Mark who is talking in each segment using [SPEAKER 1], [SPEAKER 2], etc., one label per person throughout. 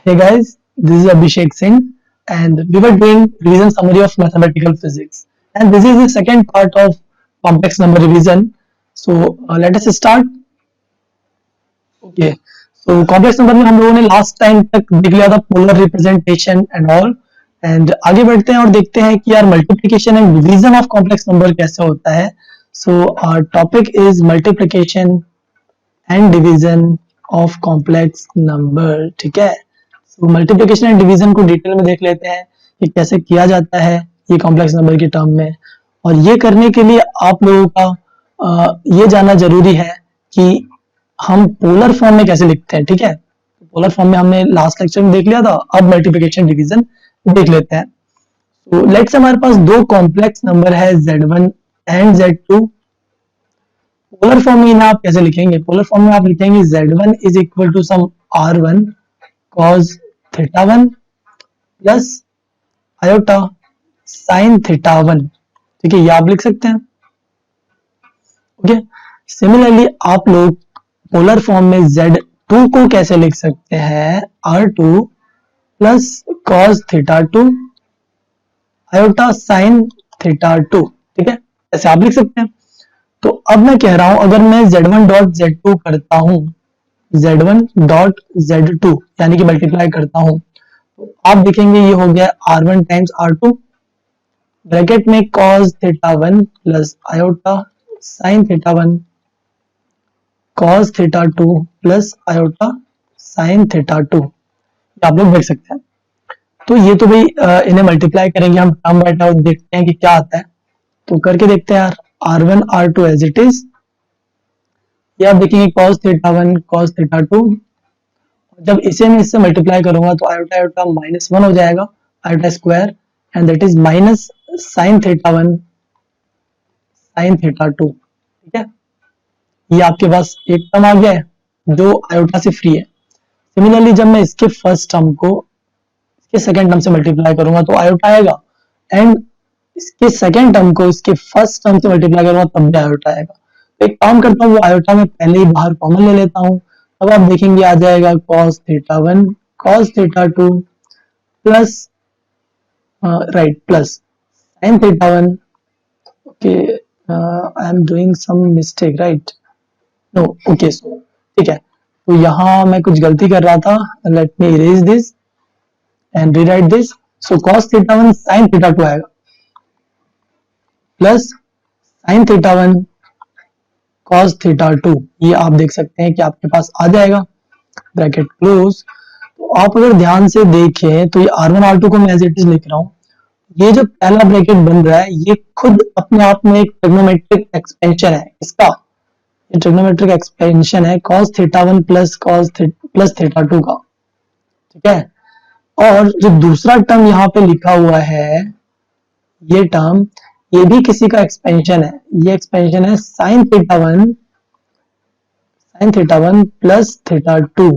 [SPEAKER 1] Hey guys, this is Abhishek Singh, and we were doing revision summary of mathematical physics. And this is the second part of complex number revision. So let us start. Okay. So complex number में हम लोगों ने last time तक देख लिया था polar representation and all. And आगे बढ़ते हैं और देखते हैं कि यार multiplication and division of complex number कैसे होता है. So our topic is multiplication and division of complex number. ठीक है. तो मल्टीप्लिकेशन एंड डिवीजन को डिटेल में देख लेते हैं कि कैसे किया जाता है ये कॉम्प्लेक्स नंबर के टर्म में. और ये करने के लिए आप लोगों का ये जानना जरूरी है कि हम पोलर फॉर्म में कैसे लिखते हैं. ठीक है. पोलर फॉर्म में हमने लास्ट लेक्चर में देख लिया था. अब मल्टीप्लिकेशन डिवीजन देख लेते हैं. तो लेट्स हमारे पास दो कॉम्प्लेक्स नंबर है Z1 and Z2. Polar form में इन्हें आप कैसे लिखेंगे? पोलर फॉर्म में आप लिखेंगे Z1 is equal to some R1 cos theta 1 plus iota sine theta 1. ठीक है, ये आप लिख सकते हैं. ओके. सिमिलरली आप लोग पोलर फॉर्म में Z2 को कैसे लिख सकते हैं? R2 plus cos theta 2 iota sine theta 2. ठीक है, ऐसे आप लिख सकते हैं. तो अब मैं कह रहा हूं अगर मैं Z1 डॉट Z2 करता हूं, Z1 डॉट Z2 यानी कि मल्टीप्लाई करता हूं, तो आप देखेंगे ये हो गया R1 टाइम्स R2 ब्रैकेट में cos theta 1 plus iota sine theta 1 cos theta 2 plus iota sine theta 2. आप लोग देख सकते हैं. तो ये तो भाई इन्हें मल्टीप्लाई करेंगे हम टर्म बाय टर्म, देखते हैं कि क्या आता है. तो करके देखते हैं यार. R1 R2 as it is. ये आप देखेंगे cos थीटा 1 cos थीटा 2. जब इसे मैं इससे मल्टीप्लाई करूंगा तो आयोटा आयोटा -1 हो जाएगा, iota square, and that is minus sign theta 1 sine theta 2. ठीक है. ये आपके पास एक टर्म आ गया है जो आयोटा से फ्री है. सिमिलरली जब मैं इसके फर्स्ट टर्म को इसके सेकंड टर्म से मल्टीप्लाई करूंगा तो आयोटा आएगा, एंड इसके सेकंड टर्म को इसके फर्स्ट टर्म से मल्टीप्लाई करूंगा तब भी आयोटा आएगा. तो एक काम करता हूँ, वो आयोटा में पहले ही बाहर कॉमन ले लेता हूँ. अब आप देखेंगे आ जाएगा cos theta 1 cos theta 2 plus right plus sin theta 1. Okay, I am doing some mistake right. No okay. So ठीक है, तो यहाँ मैं कुछ गलती कर रहा था. Late me erase this and rewrite this. So cos theta 1 sin theta 2 आएगा plus sin theta 1 cos theta 2. ये आप देख सकते हैं कि आपके पास आ जाएगा ब्रैकेट क्लोज. तो आप अगर ध्यान से देखें तो ये R1 R2 को मैं एज इट इज लिख रहा हूं. ये जो पहला ब्रैकेट बन रहा है ये खुद अपने आप में एक ट्रिग्नोमेट्रिक एक्सपेंशन है. इसका ये ट्रिग्नोमेट्रिक एक्सपेंशन है cos थीटा 1 प्लस थीटा 2 का. ठीक है. और जो दूसरा टर्म यहाँ पे लिखा हुआ है ये टर्म, ये भी किसी का एक्सपेंशन है. ये एक्सपेंशन है साइन थीटा 1 प्लस थीटा 2.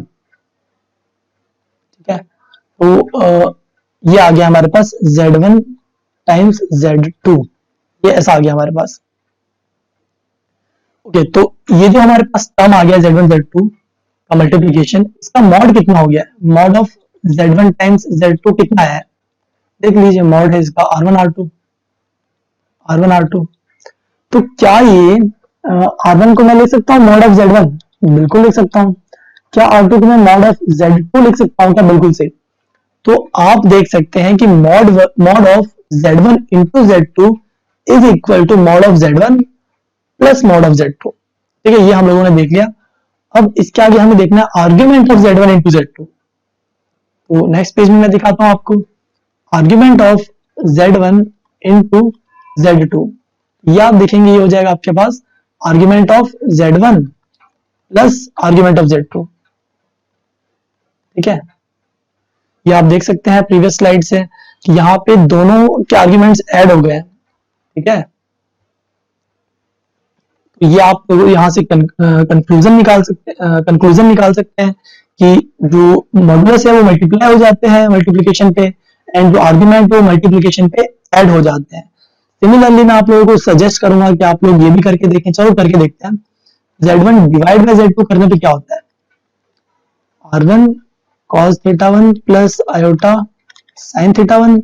[SPEAKER 1] ठीक है. तो ये आ गया हमारे पास Z1 टाइम्स Z2. ये ऐसा आ गया हमारे पास. ओके. तो ये जो हमारे पास टर्म आ गया Z1 Z2 का मल्टीप्लिकेशन, इसका मॉड कितना हो गया? Mod of Z1 times Z2 कितना है? देख लीजिए. मॉड है इसका R1 R2. तो क्या ये R1 को मैं लिख सकता हूँ मॉड ऑफ Z1? बिल्कुल लिख सकता हूँ. क्या R2 को मैं मॉड ऑफ Z2 लिख सकता हूँ क्या? बिल्कुल से. तो आप देख सकते हैं कि mod of Z1 into Z2 is equal to mod of Z1 plus mod of Z2. ठीक है, ये हम लोगों ने देख लिया. अब इसके आगे हमें देखना है argument of Z1 into Z2. तो नेक्स्ट पेज में मैं दिखाता हूं आपको argument of Z1 into Z2. ये आप देखेंगे ये हो जाएगा आपके पास argument of Z1 plus argument of Z2. ठीक है. ये आप देख सकते हैं प्रीवियस स्लाइड से कि यहाँ पे दोनों के आर्ग्यूमेंट्स ऐड हो गए. ठीक है. ये आप यहाँ से कंक्लूजन निकाल सकते हैं कि जो मॉडुलस है वो मल्टीप्लाई हो जाते हैं मल्टीप्लिकेशन पे, एंड जो आर्ग्यूमेंट है वो मल्टीप्लिकेशन पे ऐड हो जाते हैं. सिमिलरली मैं आप लोगों को सजेस्ट करूंगा कि आप लोग ये भी करके देखें. चलो करके देखते हैं. Z1 डिवाइड बाय Z2 करने पे क्या होता है? R1 cos theta 1 plus iota sin theta 1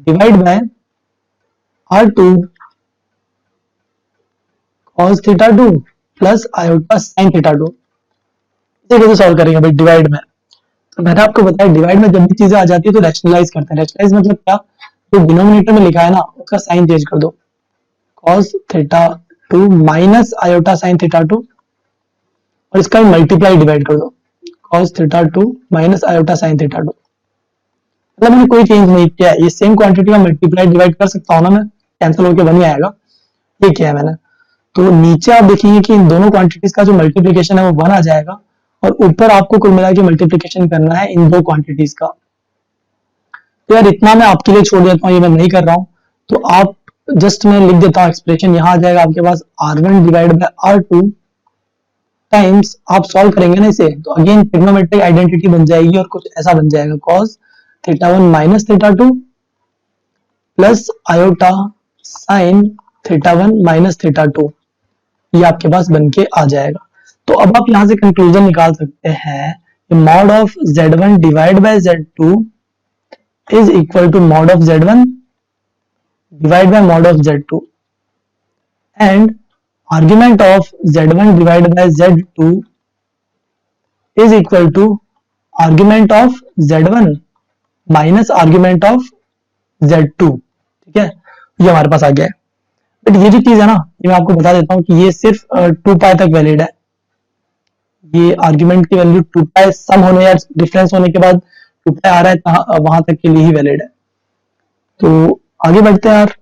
[SPEAKER 1] divide by R2 cos theta 2 plus iota sin theta 2। इसे कैसे सॉल्व करेंगे भाई डिवाइड में? तो मैंने आपको बताया डिवाइड में जब भी चीजें आ जाती है तो रैशनलाइज करते हैं। रैशनलाइज मतलब क्या? जो डिनोमिनेटर में लिखा है ना उसका साइन चेंज कर दो, cos theta 2 minus iota sin theta 2 और इसका मल्टीप्लाई डिवाइड कर दो, cos theta 2 minus iota sin theta 2। मतलब मैंने कोई चेंज नहीं किया, ये सेम क्वांटिटी का मल्टीप्लाई डिवाइड कर सकता हूँ ना मैं, कैंसिल होकर बन ही आएगा। ये किया है मैंने। तो नीचे आप देखेंगे कि इन दोनों क्वांटिटीज का जो मल्टीप्लीकेशन है वो 1 आ जाएगा और ऊपर आपको कुल मिला के मल्टीप्लीकेशन करना है इन दो क्वांटिटीज का। तो यार इतना मैं आपके लिए छोड़ देता हूँ, ये मैं नहीं कर रहा हूँ। तो आप जस्ट मैं लिख देता हूँ एक्सप्रेशन, यहाँ आ जाएगा आपके पास R1 divide by R2 times, आप सॉल्व करेंगे ना इसे तो अगेन ट्रिग्नोमेट्रिक आइडेंटिटी बन जाएगी और कुछ ऐसा बन जाएगा, cos theta 1 minus theta 2 plus iota sin theta 1 minus theta 2। ये आपके पास बन के आ जाएगा। तो अब आप यहां से कंक्लूजन निकाल सकते हैं कि mod of Z1 divide by Z2 is equal to mod of Z1 divided by mod of Z2 and argument of Z1 divided by Z2 is equal to argument of Z1 minus argument of Z2। ठीक है, ये हमारे पास आ गया है। But ये जो चीज है ना, ये मैं आपको बता देता हूँ कि ये सिर्फ 2 पाई तक वैलिड है। ये आर्ग्यूमेंट की वैल्यू 2 पाई सम होने या डिफरेंस होने के बाद 2 पाई आ रहा है वहां तक के लिए ही वैलिड है। तो आगे बढ़ते हैं यार,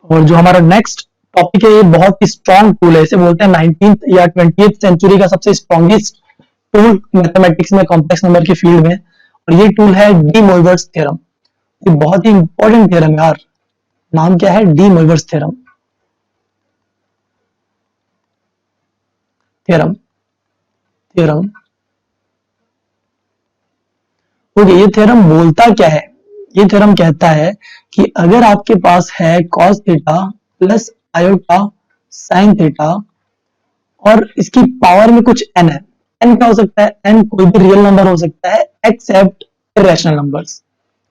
[SPEAKER 1] और जो हमारा नेक्स्ट टॉपिक है ये बहुत ही स्ट्रॉन्ग टूल है, इसे बोलते हैं 19th या 20th सेंचुरी का सबसे स्ट्रॉन्गेस्ट टूल मैथमेटिक्स में, कॉम्प्लेक्स नंबर के फील्ड में। और ये टूल है डी मोइवर्स थ्योरम। ये बहुत ही इंपॉर्टेंट थ्योरम है यार। नाम क्या है? D Moivre's theorem. Theorem theorem okay, ये थ्योरम बोलता क्या है? ये थ्योरम कहता है कि अगर आपके पास है cos theta plus iota sin theta और इसकी पावर में कुछ n है, n क्या हो सकता है? n कोई भी रियल नंबर हो सकता है एक्सेप्ट इरेशनल नंबर्स।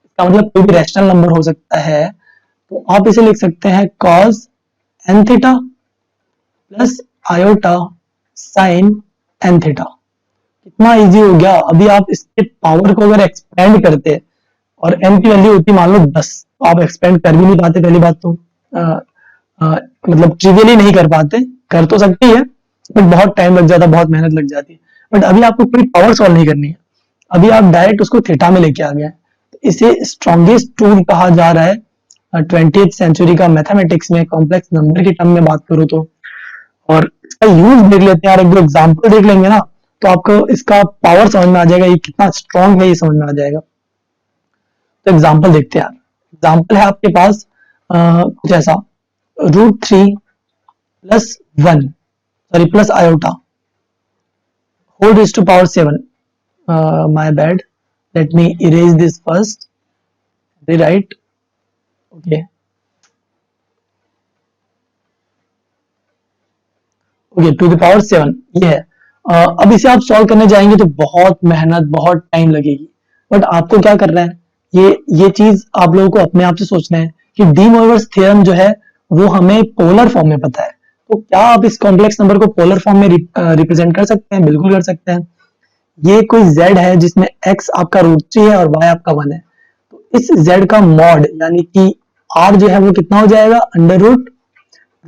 [SPEAKER 1] इसका मतलब कोई भी रैशनल नंबर हो सकता है। तो आप इसे लिख सकते हैं cos n theta plus iota sin n theta. कितना इजी हो गया। अभी आप इसके पावर को अगर एक्सपेंड करते और n की वैल्यू होती मान लो 10, तो आप एक्सपेंड कर भी नहीं पाते। पहली बात तो मतलब ट्रिवियली नहीं कर पाते, कर तो सकती है बट बहुत टाइम लग जाता, बहुत मेहनत लग जाती है। बट अभी आपको कोई पावर सॉल्व नहीं करनी है, अभी आप डायरेक्ट उसको थीटा में लेके आ गए। तो इसे स्ट्रॉन्गेस्ट टूल कहा जा रहा है 20th सेंचुरी का मैथमेटिक्स में, कॉम्प्लेक्स नंबर के टर्म में बात करूँ तो। और इसका यूज देख लेते हैं यार, एक दो एग्जाम्पल देख लेंगे ना तो आपको इसका पावर समझ में आ जाएगा, ये कितना स्ट्रॉन्ग है ये समझ में आ जाएगा। तो एग्जाम्पल देखते हैं यार। एग्जाम्पल है आपके पास कुछ ऐसा, √3 plus 1 sorry plus iota whole raise to power 7। My bad, let me erase this first, rewrite. Okay okay, to the power 7 ये है। अब इसे आप सॉल्व करने जाएंगे तो बहुत मेहनत, बहुत टाइम लगेगी। बट आपको क्या करना है, ये चीज आप लोगों को अपने आप से सोचना है कि डी मोइवर्स थ्योरम जो है वो हमें पोलर फॉर्म में पता है। तो क्या आप इस कॉम्प्लेक्स नंबर को पोलर फॉर्म में रिप्रेजेंट कर सकते हैं? बिल्कुल कर सकते हैं। ये कोई z है जिसमें x आपका √3 है और y आपका 1 है। तो इस z का मॉड यानी कि r जो है वो कितना हो जाएगा?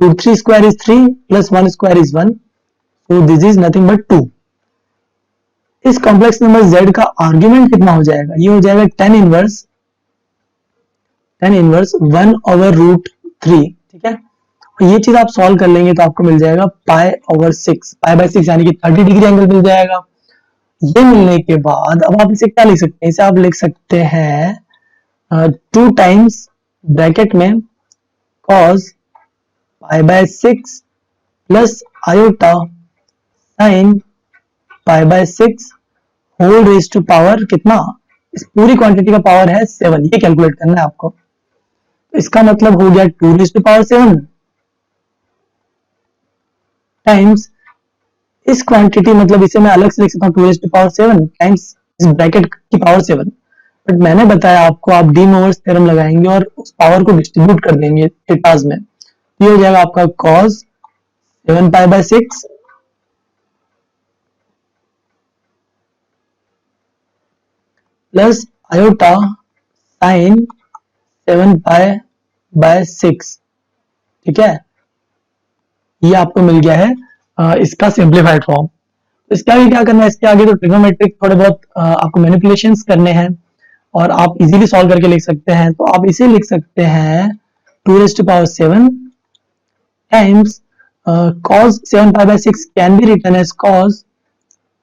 [SPEAKER 1] √3 square is 3 plus 1 square is 1, so this is nothing but 2। इस कॉम्प्लेक्स नंबर z का आर्ग्यूमेंट कितना हो जाएगा? ये हो जाएगा tan इनवर्स 1 ओवर √3। ठीक है, और ये चीज आप सॉल्व कर लेंगे तो आपको मिल जाएगा π/6, π/6 यानी कि 30 डिग्री एंगल मिल जाएगा। ये मिलने के बाद अब आप इसे क्या लिख सकते हैं? इसे आप लिख सकते हैं 2 टाइम्स ब्रैकेट में cos π/6 plus iota sin π/6 whole raise to power कितना? इस पूरी क्वांटिटी का पावर है 7। ये कैलकुलेट करना है आपको। तो इसका मतलब हो गया 2 रेज टू पावर 7 टाइम्स इस क्वांटिटी मतलब इसे मैं अलग से लिख सकता हूँ 2⁻7 टाइम्स इस ब्रैकेट की पावर 7, बट मैंने बताया आपको आप डी मोवर्स थ्योरम लगाएंगे और उस पावर को डिस्ट्रीब्यूट कर देंगे थीटाज में, ये हो जाएगा आपका cos 7π/6 प्लस आयोटा साइन 7π/6, ठीक है। ये आपको मिल गया है इसका सिंप्लीफाइड फॉर्म। तो इसके आगे क्या करना है, इसके आगे तो ट्रिग्नोमेट्रिक थोड़े बहुत आपको मैनिपुलेशंस करने हैं और आप इजीली सॉल्व करके लिख सकते हैं। तो आप इसे लिख सकते हैं 2⁻7 times cos 7π/6 can be written as cos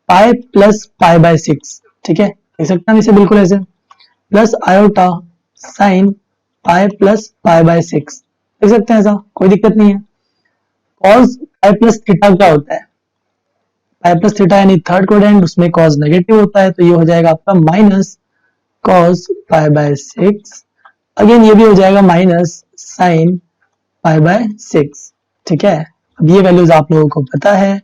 [SPEAKER 1] pi plus π/6, ठीक है, लिख सकते हैं इसे बिल्कुल ऐसे, plus iota sine pi plus π/6 लिख सकते हैं, ऐसा कोई दिक्कत नहीं है। cos पाई प्लस थीटा क्या होता है, पाई प्लस थीटा यानी थर्ड क्वाड्रेंट, उसमें cos नेगेटिव होता है, तो ये हो जाएगा आपका माइनस cos π/6, अगेन ये भी हो जाएगा माइनस साइन π/6, ठीक है। अब ये वैल्यूज आप लोगों को पता है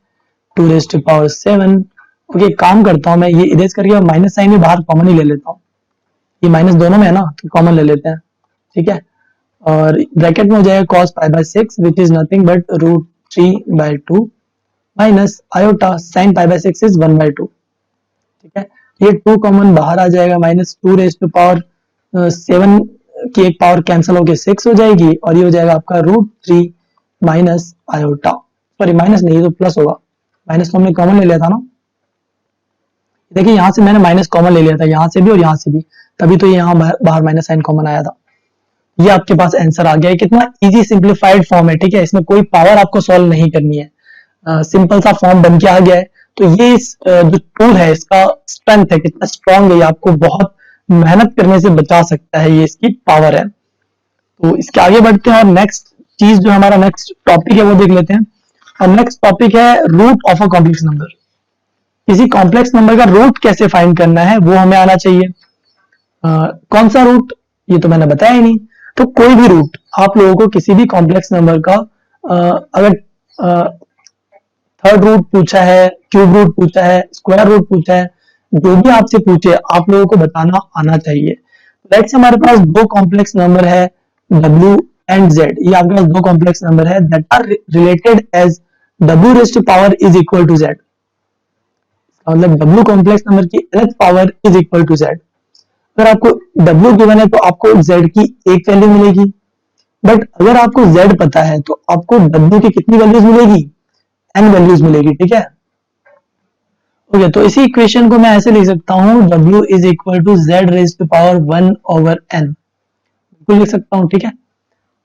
[SPEAKER 1] 2⁻7। ओके, काम करता हूं मैं ये इरेज करके माइनस साइन भी बाहर कॉमन ही ले लेता हूँ, ये माइनस दोनों में है ना तो कॉमन ले लेते हैं, ठीक है। और ब्रैकेट में हो जाएगा cos π/6 which is nothing but √3/2 minus iota sine π/6 is 1/2, ठीक है। ये 2 कॉमन बाहर आ जाएगा, माइनस 2⁻7 की एक पावर कैंसिल होकर 6 हो जाएगी और ये हो जाएगा आपका √3 माइनस आयोटा, सॉरी माइनस नहीं, ये तो प्लस होगा, माइनस तो हमने कॉमन ले लिया था ना, देखिए यहां से मैंने माइनस कॉमन ले लिया था, यहां से भी और यहां से भी, तभी तो यहाँ बाहर माइनस साइन कॉमन आया था। ये आपके पास आंसर आ गया है, कितना इजी सिंप्लीफाइड फॉर्म है, ठीक है, इसमें कोई पावर आपको सॉल्व नहीं करनी है, सिंपल सा फॉर्म बन के आ गया है। तो ये इस जो टूल है इसका स्ट्रेंथ है, कितना स्ट्रॉन्ग है, ये आपको बहुत मेहनत करने से बचा सकता है, ये इसकी पावर है। तो इसके आगे बढ़ते हैं और नेक्स्ट चीज जो हमारा नेक्स्ट टॉपिक है वो देख लेते हैं। और नेक्स्ट टॉपिक है root of a complex number. किसी कॉम्प्लेक्स नंबर का रूट कैसे फाइंड करना है वो हमें आना चाहिए। कौन सा रूट, ये तो मैंने बताया ही नहीं। तो कोई भी रूट आप लोगों को किसी भी कॉम्प्लेक्स नंबर का अगर थर्ड रूट पूछा है, क्यूब रूट पूछा है, स्क्वायर रूट पूछा है, जो भी आपसे पूछे आप लोगों को बताना आना चाहिए। लेट्स हमारे पास दो कॉम्प्लेक्स नंबर है w एंड z, ये आपके पास दो कॉम्प्लेक्स नंबर है that are related as w raise to power is equal to z, मतलब w कॉम्प्लेक्स नंबर की nth power is equal to z। अगर आपको w गिवन है तो आपको z की एक वैल्यू मिलेगी, बट अगर आपको z पता है तो आपको w की कितनी वैल्यूज मिलेगी, n वैल्यूज मिलेगी, ठीक है। ओके, तो इसी इक्वेशन को मैं ऐसे लिख सकता हूं w is equal to z raise to power 1/n, बिल्कुल लिख सकता हूं, ठीक है।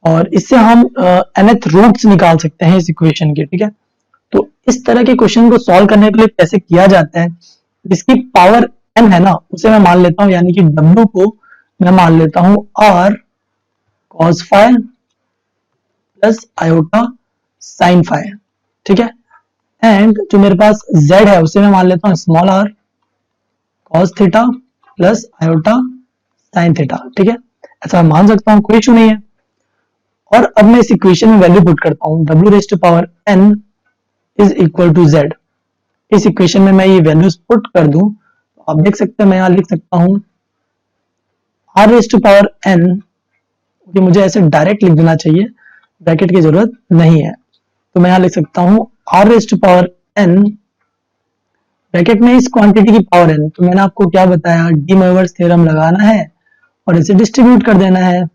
[SPEAKER 1] और इससे हम nth रूट्स निकाल सकते हैं इस इक्वेशन के, ठीक है। तो इस तरह के क्वेश्चन को सॉल्व करने के लिए कैसे किया जाता है, जिसकी पावर n है ना उसे मैं मान लेता हूं, यानी कि w को मैं मान लेता हूं r cos phi plus iota sin phi, ठीक है। एंड जो मेरे पास z है उसे मैं मान लेता हूं small r cos theta plus iota sin theta, ठीक है। ऐसा मैं मान सकता हूं, कोई इशू नहीं है। और अब मैं इस इक्वेशन में वैल्यू पुट करता हूं w raise to power n is equal to z। इस इक्वेशन में मैं ये वैल्यूज पुट कर दूं तो आप देख सकते हैं मैं यहां लिख सकता हूं r raise to power n, क्योंकि मुझे ऐसे डायरेक्ट लिख देना चाहिए, ब्रैकेट की जरूरत नहीं है, तो मैं यहां लिख सकता हूं r raise to power n bracket में इस क्वांटिटी की पावर n। तो मैंने आपको क्या बताया, डी मोइवर्स थ्योरम लगाना है और इसे डिस्ट्रीब्यूट कर देना है,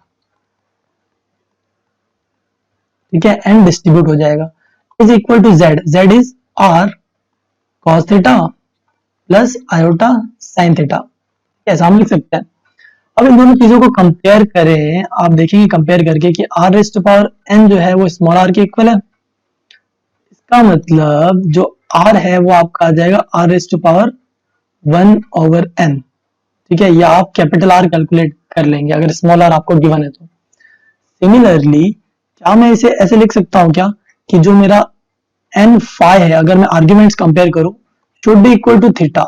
[SPEAKER 1] ठीक है, एंड डिस्ट्रीब्यूट हो जाएगा is equal to z, z is r cos theta plus iota sin theta, ऐसा हम लिख सकते हैं। अब इन दोनों चीजों को कंपेयर करें, आप देखेंगे कंपेयर करके कि r raise to power n जो है वो स्मॉल r के इक्वल है, इसका मतलब जो r है वो आपका आ जाएगा r raise to power 1/n, ठीक है। या आप कैपिटल R कैलकुलेट कर लेंगे अगर स्मॉल r आपको गिवन है तो। सिमिलरली क्या मैं इसे ऐसे लिख सकता हूं क्या कि जो मेरा n phi है अगर मैं आर्ग्यूमेंट्स कंपेयर करूं should be equal to theta,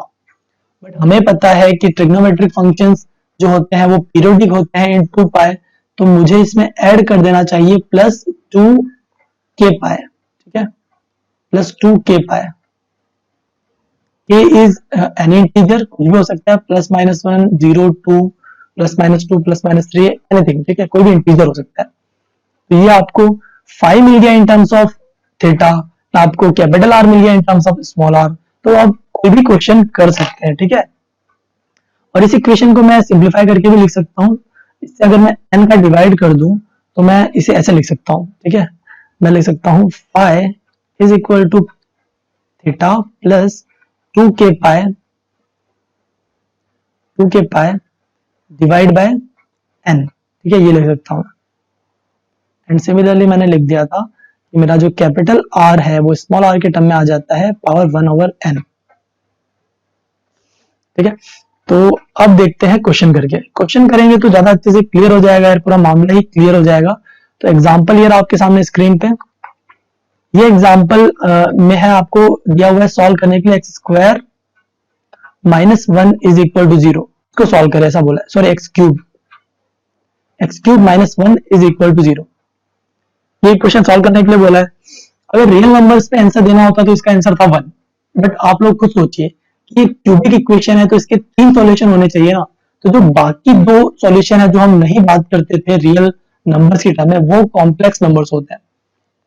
[SPEAKER 1] but हमें पता है कि ट्रिग्नोमेट्रिक फंक्शंस जो होते हैं वो पीरियोडिक होते हैं इनटू पाई, तो मुझे इसमें ऐड कर देना चाहिए प्लस 2k पाई, ठीक है, plus 2k pi. k is any integer, कुछ भी हो सकता है, +-1 0 2 +-2 +-3 एनीथिंग, ठीक है, कोई भी इंटीजर हो सकता है। तो ये आपको 5 मिल गया इन टर्म्स ऑफ थीटा, आपको कैपिटल आर मिल गया in terms of small r. तो आप कोई भी क्वेश्चन कर सकते हैं, ठीक है। और इस इक्वेशन को मैं सिंप्लीफाई करके भी लिख सकता हूँ। इससे अगर मैं n का डिवाइड कर दूं तो मैं इसे ऐसे लिख सकता हूँ, ठीक है। मैं लिख सकता हूँ phi is equal to theta plus 2k pi divide by n, ठीक है, ये लिख सकता हूँ। एंड सिमिलरली मैंने लिख दिया था कि मेरा जो कैपिटल R है वो स्मॉल r के टर्म में आ जाता है पावर 1/n, ठीक है। तो अब देखते हैं क्वेश्चन करके, क्वेश्चन करेंगे तो ज्यादा अच्छे से क्लियर हो जाएगा यार, पूरा मामला ही क्लियर हो जाएगा। तो एग्जांपल ये आपके सामने स्क्रीन पे, ये एग्जांपल में है, आपको दिया हुआ है सॉल्व करने के लिए x² -1 इज इक्वल टू 0, इसको सॉल्व करें ऐसा बोला है, sorry x³ -1 is equal to 0, ये क्वेश्चन सॉल्व करने के लिए बोला है। अगर रियल नंबर्स पे आंसर देना होता तो इसका आंसर था 1, बट आप लोग खुद सोचिए कि एक क्यूबिक इक्वेशन है तो इसके 3 सॉल्यूशन होने चाहिए ना। तो जो बाकी 2 सॉल्यूशन है जो हम नहीं बात करते थे रियल नंबर्स के टर्म में, वो कॉम्प्लेक्स नंबर्स होते हैं।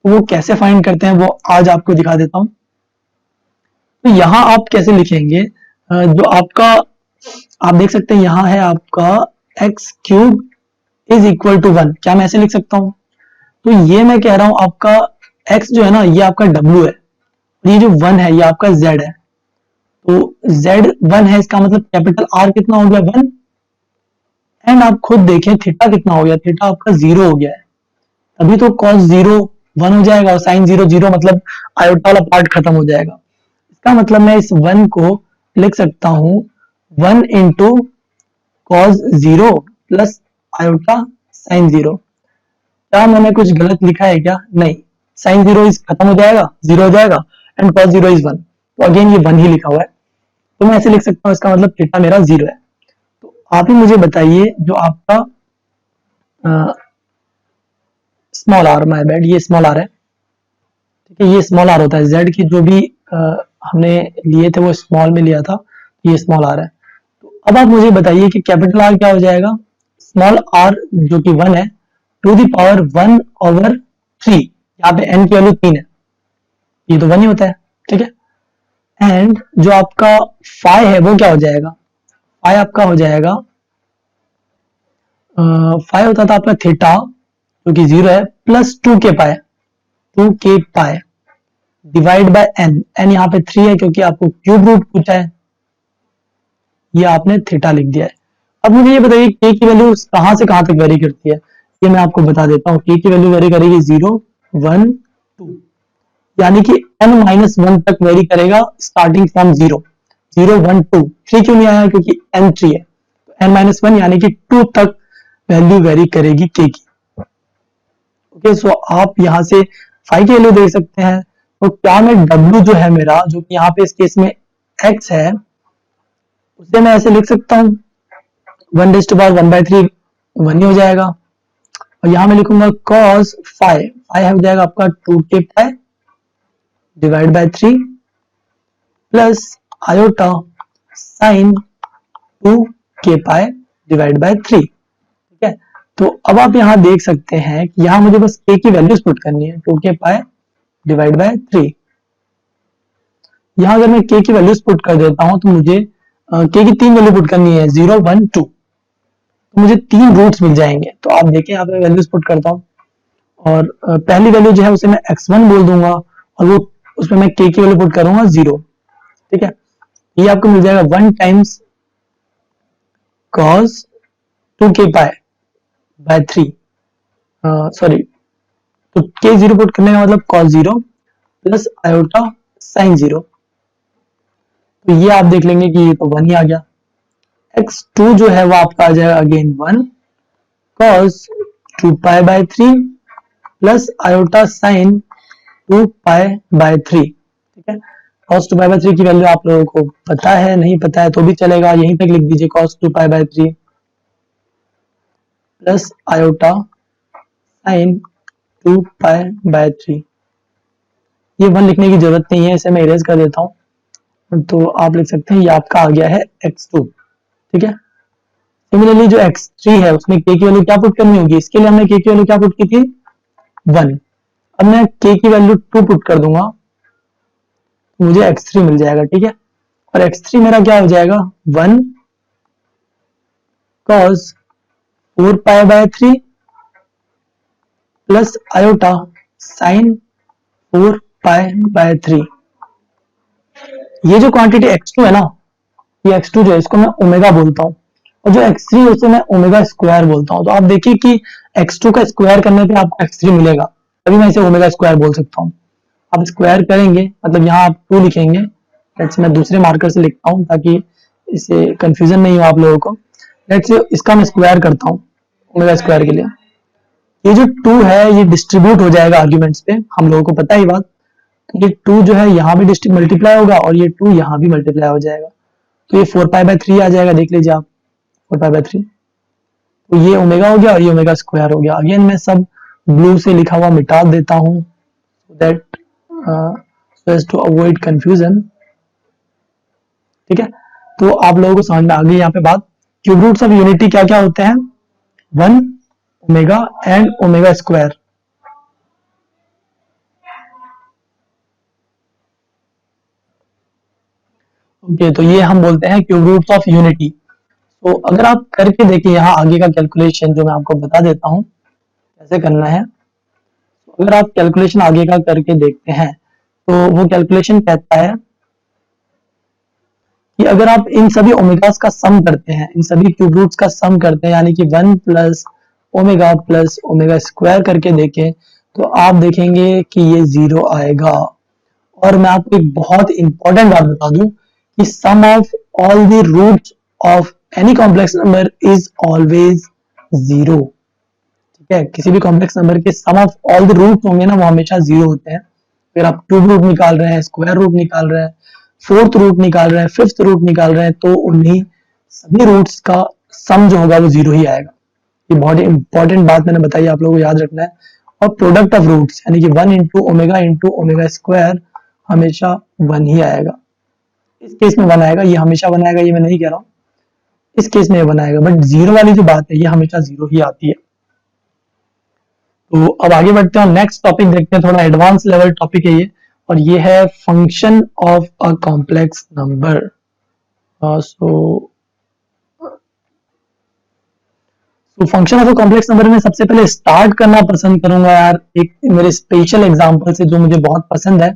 [SPEAKER 1] तो वो कैसे फाइंड करते हैं वो आज आपको दिखा देता हूं। तो यहाँ आप कैसे लिखेंगे, जो आपका आप देख सकते हैं यहाँ है आपका x³ इज इक्वल टू 1, क्या मैं ऐसे लिख सकता हूँ? तो ये मैं कह रहा हूं आपका x जो है ना ये आपका w है, ये जो 1 है ये आपका z है। तो z 1 है, इसका मतलब कैपिटल R कितना हो गया 1, एंड आप खुद देखें थीटा कितना हो गया, थीटा आपका 0 हो गया है। तभी तो cos 0 1 हो जाएगा और sin 0 0, मतलब आयोटा वाला पार्ट खत्म हो जाएगा। इसका मतलब मैं इस 1 को लिख सकता हूं 1 into cos 0 plus iota sin 0। क्या मैंने कुछ गलत लिखा है क्या? नहीं, sin 0 इज खत्म हो जाएगा, 0 हो जाएगा, एंड cos 0 इज 1, तो अगेन ये 1 ही लिखा हुआ है, तो मैं ऐसे लिख सकता हूँ, इसका मतलब थीटा मेरा 0 है। तो आप ही मुझे बताइए जो आपका स्मॉल आर, माय बैड, ये स्मॉल आर है, ठीक है, ये स्मॉल आर होता है, जेड की जो भी हमने लिए थे वो स्मॉल में लिया था, ये स्मॉल आर है। तो अब आप मुझे बताइए कि कैपिटल आर क्या हो जाएगा, स्मॉल आर जो कि 1 है टू दी पावर 1/3, यहाँ पे n की वैल्यू 3 है, ये तो 1 ही होता है, ठीक है। एंड जो आपका फाई है वो क्या हो जाएगा, फाई आपका हो जाएगा, फाई होता था आपका थीटा जो कि 0 है plus 2k pi divide by n, n यहाँ पे 3 है क्योंकि आपको क्यूब रूट पूछा है, ये आपने थीटा लिख दिया है। अब मुझे ये बताइए k की वैल्यू कहां से कहां तक वेरी करती है, ये मैं आपको बता देता हूँ। k की वैल्यू वेरी करेगी 0 1 2, यानी कि n-1 तक वेरी करेगा स्टार्टिंग फ्रॉम 0 0 1 2, 3 क्यों नहीं आया, क्योंकि n 3 है, तो n-1 यानी कि 2 तक वैल्यू वेरी करेगी k की। ओके, सो आप यहां से 5 की वैल्यू देख सकते हैं। तो क्या मैं w जो है मेरा, जो कि यहाँ पे इस केस में x है, उसे मैं ऐसे लिख सकता हूँ 1/1/3, 1 ही हो जाएगा। और यहां मैं लिखूंगा cos 5 हो जाएगा आपका 2k pi divide bye 3 plus iota sign 2k pi divide bye 3, ठीक है। तो अब आप यहां देख सकते हैं कि यहां मुझे बस k की वैल्यूज पुट करनी है, 2k पाई डिवाइड बाय 3। यहां अगर मैं k की वैल्यूज पुट कर देता हूं तो मुझे k की 3 वैल्यू पुट करनी है, 0 1 2, तो मुझे 3 रूट्स मिल जाएंगे। तो आप देखें यहाँ पे वैल्यूज पुट करता हूँ, और पहली वैल्यू जो है उसे मैं x1 बोल दूंगा, और वो उसमें मैं k की वैल्यू पुट करूंगा 0, ठीक है। ये आपको मिल जाएगा 1 times cos 2k pi by 3, sorry, तो k 0 पुट करने का मतलब cos 0 प्लस आयोटा साइन 0, तो ये आप देख लेंगे कि ये तो 1 ही आ गया। x2 जो है वो आपका आ जाएगा again 1 cos 2 pi by 3 plus iota sign 2 pi by 3, ठीक है। cos 2 पाई बाय 3 की वैल्यू आप लोगों को पता है, नहीं पता है तो भी चलेगा, यहीं तक लिख दीजिए cos 2 pi by 3 plus iota sign 2 pi by 3। ये 1 लिखने की जरूरत नहीं है, इसे मैं इरेज कर देता हूँ। तो आप लिख सकते हैं ये आपका आ गया है x2, ठीक है। सिमिलरली जो x3 है उसमें k की वैल्यू क्या पुट करनी होगी, इसके लिए हमने k की वैल्यू क्या पुट की थी 1। अब मैं k की वैल्यू 2 पुट कर दूंगा, मुझे x3 मिल जाएगा, ठीक है। और x3 मेरा क्या हो जाएगा 1 cos 4 pi by 3 plus iota sign 4 pi by 3। ये जो क्वांटिटी x2 है ना, ये x2 जो है इसको मैं ओमेगा बोलता हूँ, और जो x3 है उसे मैं ओमेगा स्क्वायर बोलता हूँ। तो आप देखिए कि x2 का स्क्वायर करने पे आपको x3 मिलेगा, तभी मैं इसे ओमेगा स्क्वायर बोल सकता हूँ। आप स्क्वायर करेंगे मतलब यहाँ आप 2 लिखेंगे, लेट्स मैं दूसरे मार्कर से लिखता हूँ ताकि इसे कंफ्यूजन नहीं हो आप लोगों को। लेट्स इसका मैं स्क्वायर करता हूँ ओमेगा स्क्वायर के लिए। ये जो 2 है ये डिस्ट्रीब्यूट हो जाएगा आर्ग्यूमेंट्स पे, हम लोगों को पता ही बात। तो ये 2 जो है यहाँ भी मल्टीप्लाई होगा और ये 2 यहाँ भी मल्टीप्लाई हो जाएगा, तो ये 4 पाई बाय 3 आ जाएगा, देख लीजिए आप 4 पाई बाय 3। तो ये ओमेगा हो गया और ये ओमेगा स्क्वायर हो गया। अगेन मैं सब ब्लू से लिखा हुआ मिटा देता हूँ that so as to avoid confusion, ठीक है। तो आप लोगों को समझ में आ गई यहाँ पे बात। क्यूब रूट्स ऑफ यूनिटी क्या क्या होते हैं 1 omega and omega square. Okay तो ये हम बोलते हैं क्यूब रूट्स ऑफ यूनिटी। तो अगर आप करके देखिए यहाँ आगे का कैलकुलेशन जो मैं आपको बता देता हूँ कैसे करना है। अगर आप कैलकुलेशन आगे का करके देखते हैं तो वो कैलकुलेशन कहता है कि अगर आप इन सभी ओमेगास का सम करते हैं, इन सभी क्यूब रूट्स का सम करते हैं, यानी कि 1 प्लस ओमेगा स्क्वायर करके देखें, तो आप देखेंगे कि ये 0 आएगा। और मैं आपको एक बहुत इंपॉर्टेंट बात बता दूं कि sum of all the roots of any complex number is always 0, ठीक है। किसी भी कॉम्प्लेक्स नंबर के sum of all the roots होंगे ना वो हमेशा 0 होते हैं। अगर आप क्यूब रूट निकाल रहे हैं, स्क्वायर रूट निकाल रहे हैं, फोर्थ रूट निकाल रहे हैं, फिफ्थ रूट निकाल रहे हैं, तो उन्हीं सभी रूट्स का सम जो होगा वो 0 ही आएगा। ये बहुत इंपॉर्टेंट बात मैंने बताई, आप लोगों को याद रखना है। और प्रोडक्ट ऑफ रूट्स यानी कि 1 इंटू ओमेगा स्क्वायर हमेशा 1 ही आएगा। इस केस में 1 आएगा, ये हमेशा 1 आएगा, ये मैं नहीं कह रहा हूँ, इस केस में 1 आएगा, बट 0 वाली जो बात है ये हमेशा 0 ही आती है। तो अब आगे बढ़ते हैं, नेक्स्ट टॉपिक देखते हैं, थोड़ा एडवांस लेवल टॉपिक है ये, और ये है function of a complex number. तो function of a complex number में सबसे पहले स्टार्ट करना पसंद करूंगा यार एक मेरे स्पेशल एग्जांपल से जो मुझे बहुत पसंद है।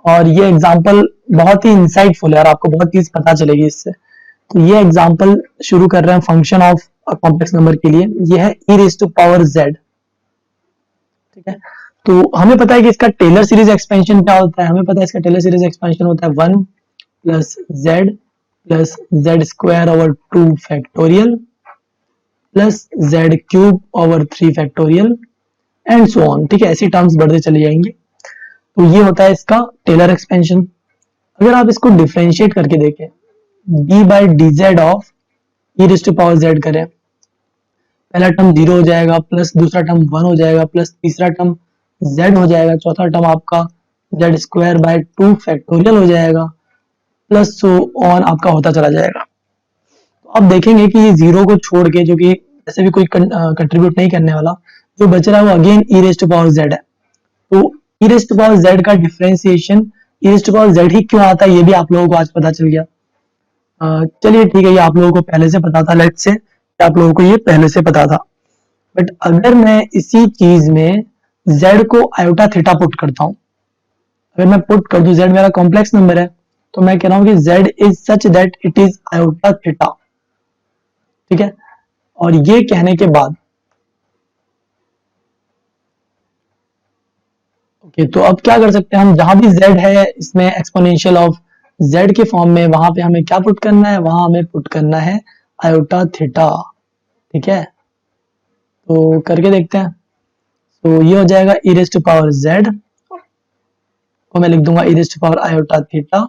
[SPEAKER 1] और ये एग्जांपल बहुत ही इंसाइटफुल है यार, आपको बहुत चीज पता चलेगी इससे। तो ये एग्जांपल शुरू कर रहे हैं फंक्शन ऑफ कॉम्प्लेक्स नंबर के लिए। ये है e raise to power z, ठीक है। तो हमें पता है कि इसका टेलर सीरीज एक्सपेंशन क्या होता है, हमें पता है इसका टेलर सीरीज एक्सपेंशन होता है 1 प्लस z square over 2 factorial plus z cube over 3 factorial and so on, ठीक है। ऐसी टर्म्स बढ़ते चले जाएंगे। तो ये होता है इसका टेलर एक्सपेंशन। अगर आप इसको डिफरेंशिएट करके देखें d by d z of e raise to power z करें, पहला टर्म 0 हो जाएगा, प्लस दूसरा टर्म 1 हो जाएगा, प्लस तीसरा टर्म z हो जाएगा, चौथा टर्म आपका z स्क्वायर बाय 2 फैक्टोरियल हो जाएगा, प्लस सो ऑन आपका होता चला जाएगा। तो आप देखेंगे कि ये 0 को छोड़ के, जो कि ऐसे भी कोई कंट्रीब्यूट नहीं करने वाला, जो बच रहा है वो again e raise to power z है। तो e raise to power z का differentiation e raise to power z ही क्यों आता है ये भी आप लोगों को आज पता चल गया। चलिए ठीक है, ये आप लोगों को पहले से पता था, लेट्स से आप लोगों को ये पहले से पता था। बट अगर मैं इसी चीज में z को आयोटा थीटा पुट करता हूं, अगर मैं पुट कर दूं z मेरा कॉम्प्लेक्स नंबर है, तो मैं कह रहा हूं कि z is such that it is iota theta, ठीक है। और ये कहने के बाद ओके, तो अब क्या कर सकते हैं हम, जहां भी z है इसमें एक्सपोनेंशियल ऑफ z के फॉर्म में, वहां पे हमें क्या पुट करना है, वहां हमें पुट करना है आयोटा थीटा, ठीक है। तो करके देखते हैं। तो ये हो जाएगा e raise to power z को मैं लिख दूंगा e raise to power iota theta,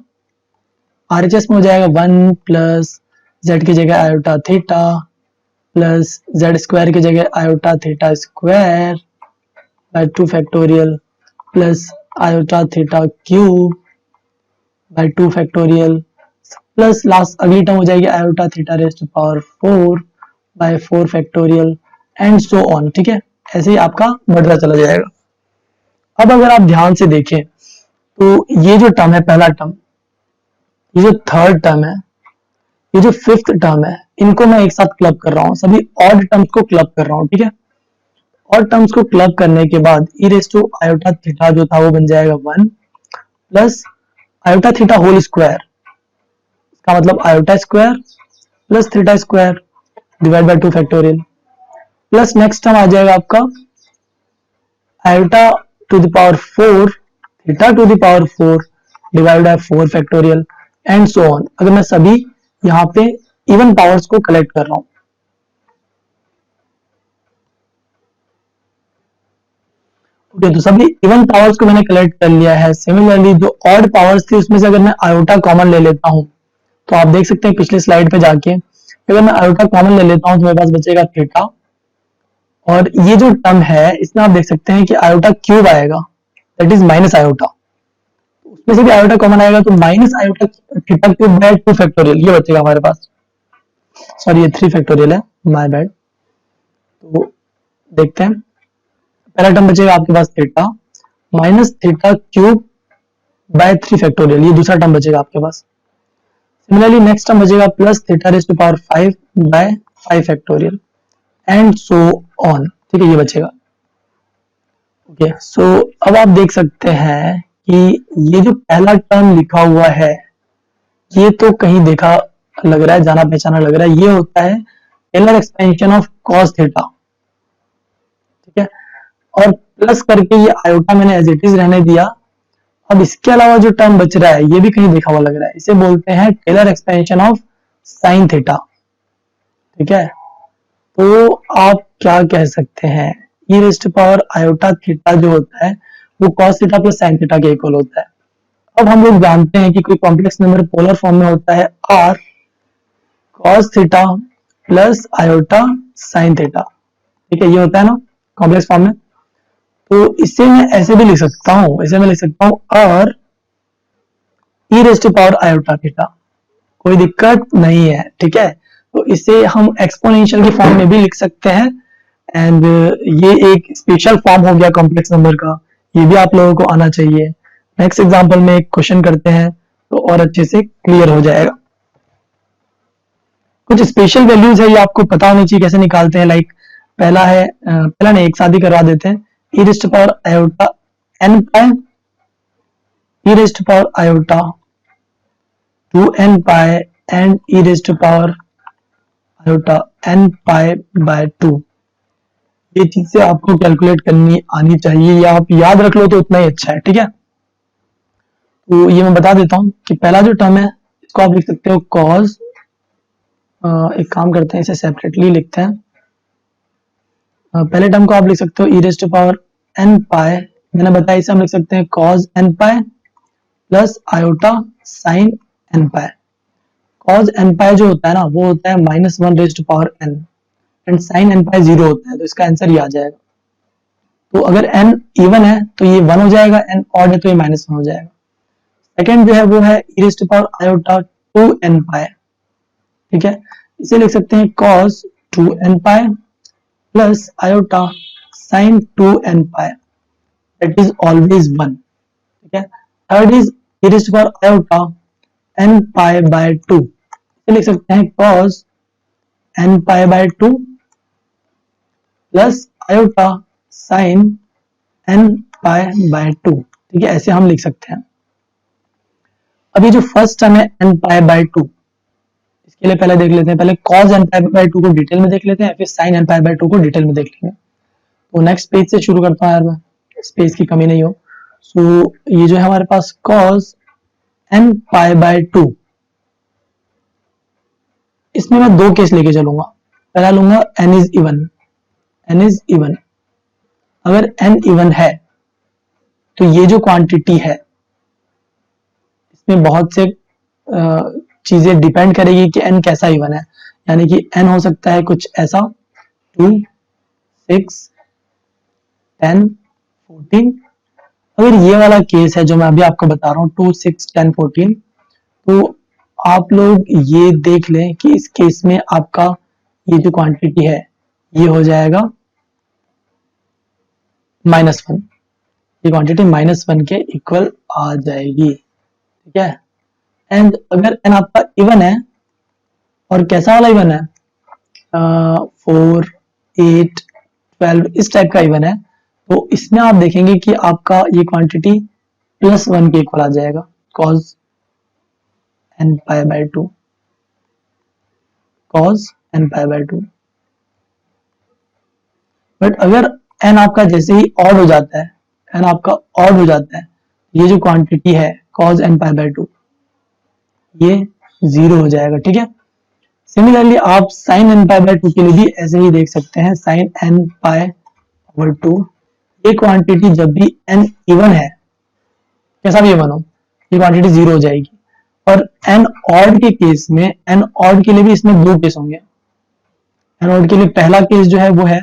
[SPEAKER 1] RHS में हो जाएगा 1 प्लस z की जगह iota theta plus z square की जगह iota theta square by 2 factorial plus iota theta cube by 2 factorial plus last अगली टर्म हो जाएगी iota theta raise to power 4 by 4 factorial and so on. ठीक है, ऐसे ही आपका बढ़ता चला जाएगा। अब अगर आप ध्यान से देखें तो ये जो टर्म है पहला टर्म, ये जो थर्ड टर्म है, ये जो फिफ्थ टर्म है, इनको मैं एक साथ क्लब कर रहा हूं, सभी ऑड टर्म्स को क्लब कर रहा हूं। ठीक है, ऑड टर्म्स को क्लब करने के बाद e raise to iota theta जो था वो बन जाएगा 1 plus iota theta whole square, इसका मतलब iota square plus theta square divide by 2 factorial plus next term आ जाएगा आपका iota to the power 4 theta to the power 4 divide by 4 factorial and so on. अगर मैं सभी यहाँ पे इवन पावर्स को कलेक्ट कर रहा हूं, ओके, तो सभी इवन पावर्स को मैंने कलेक्ट कर लिया है। सिमिलरली जो ऑड पावर्स थी उसमें से अगर मैं आयोटा कॉमन ले लेता हूं तो आप देख सकते हैं पिछले स्लाइड पे जाके, अगर मैं आयोटा कॉमन ले लेता हूं तो मेरे पास बचेगा थीटा, और ये जो टर्म है इसमें आप देख सकते हैं कि आयोटा क्यूब आएगा, दैट इज माइनस आयोटा, उसमें से भी आयोटा कॉमन आएगा तो minus iota theta cube by 2 factorial ये बचेगा हमारे पास। सॉरी ये 3 फैक्टोरियल है, माय बैड। तो देखते हैं, पहला टर्म बचेगा आपके पास theta minus theta cube by 3 factorial, ये दूसरा टर्म बचेगा आपके पास। सिमिलरली नेक्स्ट टर्म बचेगा plus theta raise to power 5 by 5 factorial and so on. ठीक है, ये बचेगा। ओके, सो अब आप देख सकते हैं कि ये जो पहला टर्म लिखा हुआ है ये तो कहीं देखा लग रहा है, जाना पहचाना लग रहा है, ये होता है Taylor expansion of cos theta. ठीक है, और प्लस करके ये आयोटा मैंने एज इट इज रहने दिया। अब इसके अलावा जो टर्म बच रहा है ये भी कहीं देखा हुआ लग रहा है, इसे बोलते हैं Taylor expansion of sine theta. ठीक है, तो आप क्या कह सकते हैं, e raise to power iota theta जो होता है वो cos theta plus sine theta के इक्वल होता है। अब हम लोग जानते हैं कि कोई कॉम्प्लेक्स नंबर पोलर फॉर्म में होता है r cos theta plus iota sine theta. ठीक है, ये होता है ना कॉम्प्लेक्स फॉर्म में। तो इसे मैं ऐसे भी लिख सकता हूं, इसे मैं लिख सकता हूं r e raise to power iota theta, कोई दिक्कत नहीं है। ठीक है, तो इसे हम एक्सपोनेंशियल की फॉर्म में भी लिख सकते हैं, एंड ये एक स्पेशल फॉर्म हो गया कॉम्प्लेक्स नंबर का, ये भी आप लोगों को आना चाहिए। नेक्स्ट एग्जांपल में एक क्वेश्चन करते हैं तो और अच्छे से क्लियर हो जाएगा। कुछ स्पेशल वैल्यूज है ये आपको पता होनी चाहिए कैसे निकालते हैं। लाइक पहला है, पहला नहीं एक शादी करवा देते हैं, e raise to power iota n pi e raise to power iota 2n pi and e raise to power iota n pi by 2। ये चीजें आपको कैलकुलेट करनी आनी चाहिए, या आप याद रख लो तो उतना ही अच्छा है। ठीक है, तो ये मैं बता देता हूं कि पहला जो टर्म है इसको आप लिख सकते हो कॉस, एक काम करते हैं इसे सेपरेटली लिखते हैं। पहले टर्म को आप लिख सकते हो e raise to power n pi, मैंने बताया इसे हम लिख सकते हैं cos n pi plus iota sine n pi. Cos n pi जो होता है ना वो होता है -1 raise to power n and sine n pi 0 होता है, तो इसका आंसर ये आ जाएगा। तो अगर n इवन है तो ये 1 हो जाएगा, n ऑड है तो ये -1 हो जाएगा। सेकंड जो है वो है e raise to power iota 2n pi. ठीक है, इसे लिख सकते हैं cos 2n pi plus iota sin 2n pi, that is always 1। ठीक है, third is e raise to power iota n pi by 2, इसे लिख सकते हैं cos n pi by 2 plus iota sine n pi by 2। ठीक है, ऐसे हम लिख सकते हैं। अभी जो फर्स्ट टर्म है n पाई बाय 2, इसके लिए पहले देख लेते हैं, पहले cos n पाई बाय 2 को डिटेल में देख लेते हैं, फिर sin n पाई बाय 2 को डिटेल में देख लेंगे। तो नेक्स्ट पेज से शुरू करता हूं यार मैं, स्पेस की कमी नहीं हो। सो ये जो है हमारे पास cos n पाई बाय 2, इसमें मैं दो केस लेके चलूंगा। पहला लूंगा n is even, n is even, अगर n इवन है तो ये जो क्वांटिटी है इसमें बहुत से चीजें डिपेंड करेगी कि n कैसा इवन है। यानी कि n हो सकता है कुछ ऐसा 2, 6, 10, 14। अगर ये वाला केस है जो मैं अभी आपको बता रहा हूँ 2, 6, 10, 14, तो आप लोग ये देख लें कि इस केस में आपका ये जो क्वांटिटी है ये हो जाएगा -1, ये क्वांटिटी -1 के इक्वल आ जाएगी, ठीक है। एंड अगर n आपका इवन है, और कैसा वाला इवन है, 4, 8, 12 इस टाइप का इवन है, तो इसमें आप देखेंगे कि आपका ये क्वांटिटी +1 के इक्वल आ जाएगा, cos n pi by 2, cos n pi by 2। But अगर n आपका जैसे ही ऑड हो जाता है, n आपका ऑड हो जाता है, ये जो क्वांटिटी है cos n pi by 2 ये 0 हो जाएगा, ठीक है। सिमिलरली आप sin n pi by 2 के लिए भी ऐसे ही देख सकते हैं, sin n pi over 2, ये क्वांटिटी जब भी n इवन है, कैसा भी इवन हो, ये क्वांटिटी 0 हो जाएगी। और n ऑड के केस में, n ऑड के लिए भी इसमें दो केस होंगे। n ऑड के लिए पहला केस जो है वो है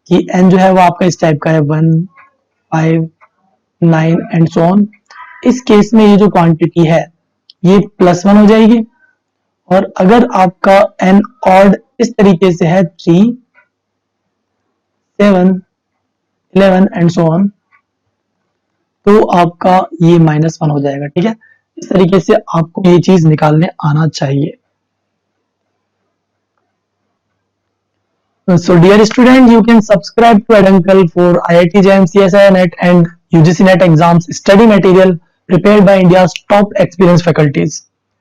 [SPEAKER 1] कि n जो है वो आपका इस टाइप का है, 1, 5, 9 एंड सो ऑन। इस केस में ये जो क्वांटिटी है ये +1 हो जाएगी। और अगर आपका n ऑड इस तरीके से है, 3, 7, 11 एंड सो ऑन, तो आपका ये -1 हो जाएगा, ठीक है। इस तरीके से आपको ये चीज निकालने आना चाहिए। So dear student, you can subscribe to Edancal for IIT JAM, CSIR NET and UGC NET exams study material prepared by India's top experienced faculties.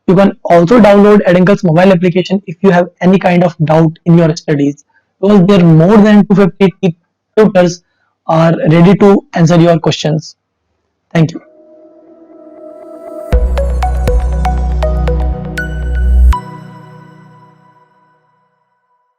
[SPEAKER 1] You can also download Edancal's mobile application if you have any kind of doubt in your studies, because there are more than 250 tutors are ready to answer your questions. Thank you.